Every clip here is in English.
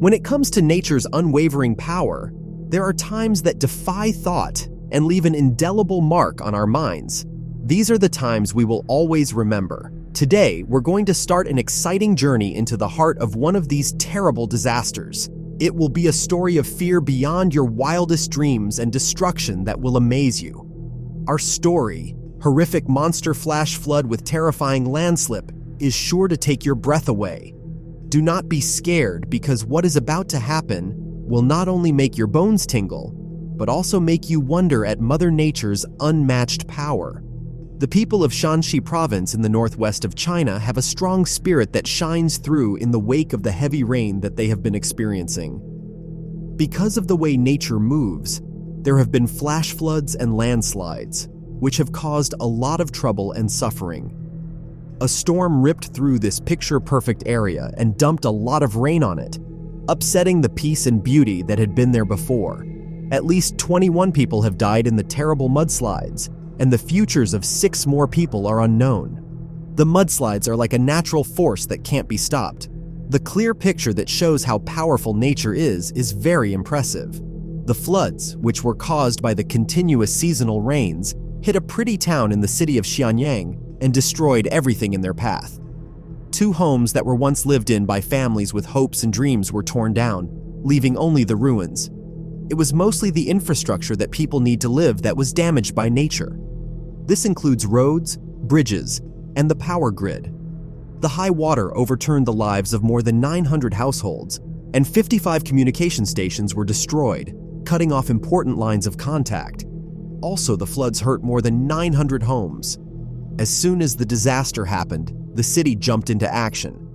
When it comes to nature's unwavering power, there are times that defy thought and leave an indelible mark on our minds. These are the times we will always remember. Today, we're going to start an exciting journey into the heart of one of these terrible disasters. It will be a story of fear beyond your wildest dreams and destruction that will amaze you. Our story, horrific monster flash flood with terrifying landslip, is sure to take your breath away. Do not be scared, because what is about to happen will not only make your bones tingle, but also make you wonder at Mother Nature's unmatched power. The people of Shanxi province in the northwest of China have a strong spirit that shines through in the wake of the heavy rain that they have been experiencing. Because of the way nature moves, there have been flash floods and landslides, which have caused a lot of trouble and suffering. A storm ripped through this picture-perfect area and dumped a lot of rain on it, upsetting the peace and beauty that had been there before. At least 21 people have died in the terrible mudslides, and the futures of 6 more people are unknown. The mudslides are like a natural force that can't be stopped. The clear picture that shows how powerful nature is very impressive. The floods, which were caused by the continuous seasonal rains, hit a pretty town in the city of Xianyang and destroyed everything in their path. 2 homes that were once lived in by families with hopes and dreams were torn down, leaving only the ruins. It was mostly the infrastructure that people need to live that was damaged by nature. This includes roads, bridges, and the power grid. The high water overturned the lives of more than 900 households, and 55 communication stations were destroyed, cutting off important lines of contact. Also, the floods hurt more than 900 homes. As soon as the disaster happened, the city jumped into action.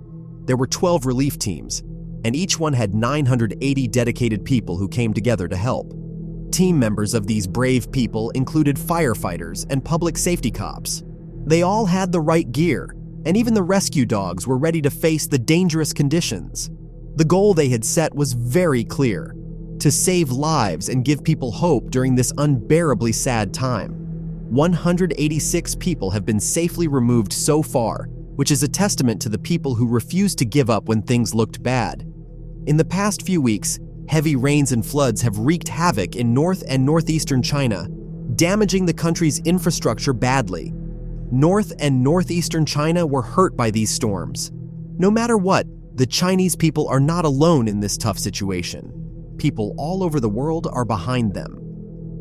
There were 12 relief teams, and each one had 980 dedicated people who came together to help. Team members of these brave people included firefighters and public safety cops. They all had the right gear, and even the rescue dogs were ready to face the dangerous conditions. The goal they had set was very clear: to save lives and give people hope during this unbearably sad time. 186 people have been safely removed so far, which is a testament to the people who refused to give up when things looked bad. In the past few weeks, heavy rains and floods have wreaked havoc in north and northeastern China, damaging the country's infrastructure badly. North and northeastern China were hurt by these storms. No matter what, the Chinese people are not alone in this tough situation. People all over the world are behind them.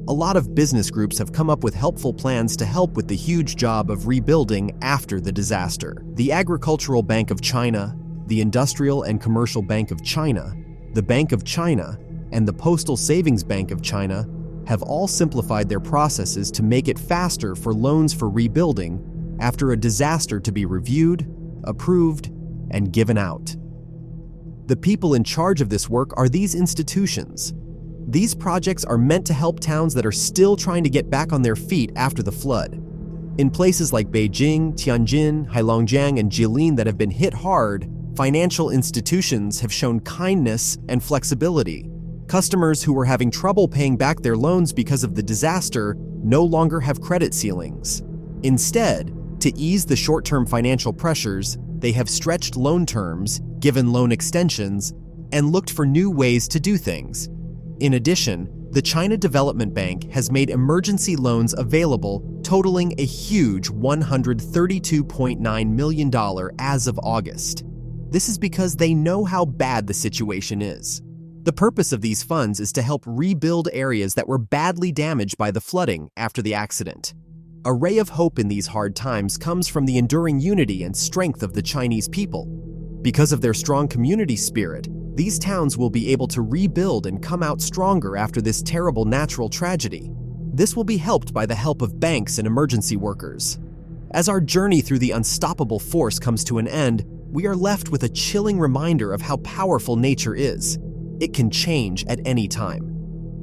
A lot of business groups have come up with helpful plans to help with the huge job of rebuilding after the disaster. The Agricultural Bank of China, the Industrial and Commercial Bank of China, the Bank of China, and the Postal Savings Bank of China have all simplified their processes to make it faster for loans for rebuilding after a disaster to be reviewed, approved, and given out. The people in charge of this work are these institutions. These projects are meant to help towns that are still trying to get back on their feet after the flood. In places like Beijing, Tianjin, Heilongjiang, and Jilin that have been hit hard, financial institutions have shown kindness and flexibility. Customers who were having trouble paying back their loans because of the disaster no longer have credit ceilings. Instead, to ease the short-term financial pressures, they have stretched loan terms, given loan extensions, and looked for new ways to do things. In addition, the China Development Bank has made emergency loans available totaling a huge $132.9 million as of August. This is because they know how bad the situation is. The purpose of these funds is to help rebuild areas that were badly damaged by the flooding after the accident. A ray of hope in these hard times comes from the enduring unity and strength of the Chinese people. Because of their strong community spirit, these towns will be able to rebuild and come out stronger after this terrible natural tragedy. This will be helped by the help of banks and emergency workers. As our journey through the unstoppable force comes to an end, we are left with a chilling reminder of how powerful nature is. It can change at any time.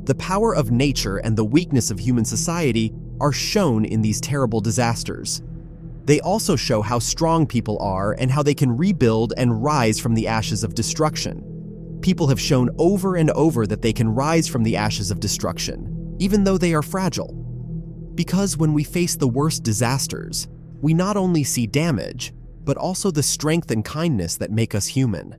The power of nature and the weakness of human society are shown in these terrible disasters. They also show how strong people are and how they can rebuild and rise from the ashes of destruction. People have shown over and over that they can rise from the ashes of destruction, even though they are fragile. Because when we face the worst disasters, we not only see damage, but also the strength and kindness that make us human.